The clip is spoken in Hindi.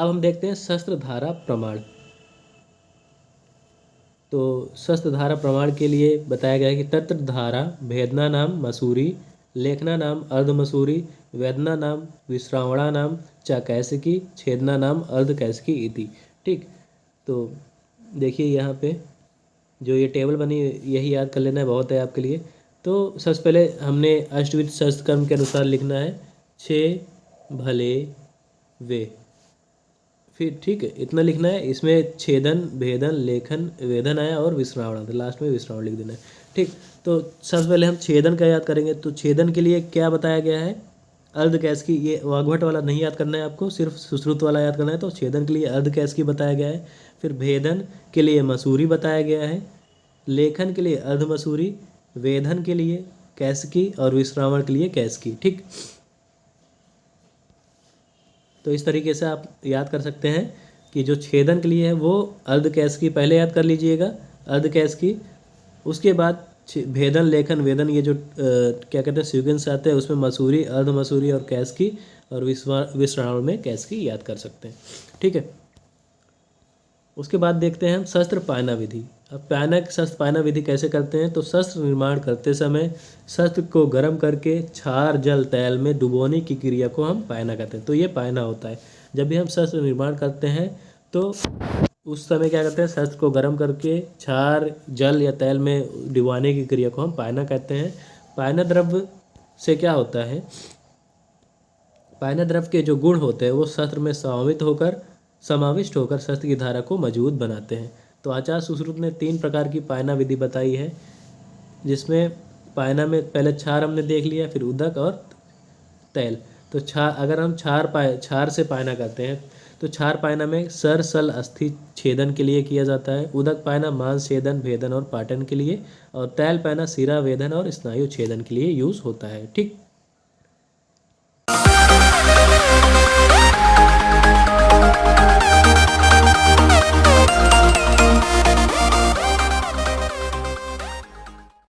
अब हम देखते हैं शस्त्र धारा प्रमाण। तो शस्त्र धारा प्रमाण के लिए बताया गया है कि तत्र धारा भेदना नाम मसूरी, लेखना नाम अर्ध मसूरी, वेदना नाम विश्रावणा नाम च कैसिकी, छेदना नाम अर्ध कैसिकी इति। ठीक, तो देखिए यहाँ पे जो ये टेबल बनी यही याद कर लेना है, बहुत है आपके लिए। तो सबसे पहले हमने अष्टविध शस्त्र क्रम के अनुसार लिखना है, छः भले वे, फिर ठीक है इतना लिखना है। इसमें छेदन भेदन लेखन वेदन आया और विश्रावण आता, लास्ट में विश्रावण लिख देना है। ठीक, तो सबसे पहले हम छेदन का याद करेंगे। तो छेदन के लिए क्या बताया गया है, अर्ध कैसकी, ये वाग्भट वाला नहीं याद करना है आपको, सिर्फ सुश्रुत वाला याद करना है। तो छेदन के लिए अर्ध कैसकी बताया गया है। फिर भेदन के लिए मसूरी बताया गया है, लेखन के लिए अर्ध मसूरी, वेदन के लिए कैसकी और विश्रावण के लिए कैसकी। ठीक, तो इस तरीके से आप याद कर सकते हैं कि जो छेदन के लिए है वो अर्ध कैसकी पहले याद कर लीजिएगा, अर्ध कैसकी। उसके बाद भेदन लेखन वेदन, ये जो क्या कहते हैं सीक्वेंस आते हैं उसमें मसूरी अर्ध मसूरी और कैसकी, और विश्रावण में कैसकी याद कर सकते हैं। ठीक है, उसके बाद देखते हैं हम शस्त्र पायना विधि। अब शस्त्र पायना विधि कैसे करते हैं, तो शस्त्र निर्माण करते समय शस्त्र को गर्म करके क्षार जल तैल में डुबोने की क्रिया को हम पायना कहते हैं। तो ये पायना होता है। जब भी हम शस्त्र निर्माण करते हैं तो उस समय क्या करते हैं, शस्त्र को गर्म करके क्षार जल या तैल में डुबाने की क्रिया को हम पायना कहते हैं। पायना द्रव्य से क्या होता है, पायना द्रव्य के जो गुण होते हैं वो शस्त्र में समाविष्ट होकर शस्त्र की धारा को मजबूत बनाते हैं। तो आचार्य सुश्रुत ने 3 प्रकार की पायना विधि बताई है, जिसमें पायना में पहले क्षार हमने देख लिया, फिर उदक और तैल। तो अगर हम क्षार से पायना करते हैं तो क्षार पायना में सर सल अस्थि छेदन के लिए किया जाता है, उदक पायना मांस छेदन भेदन और पाटन के लिए, और तैल पायना सिरा वेदन और स्नायु छेदन के लिए यूज होता है। ठीक,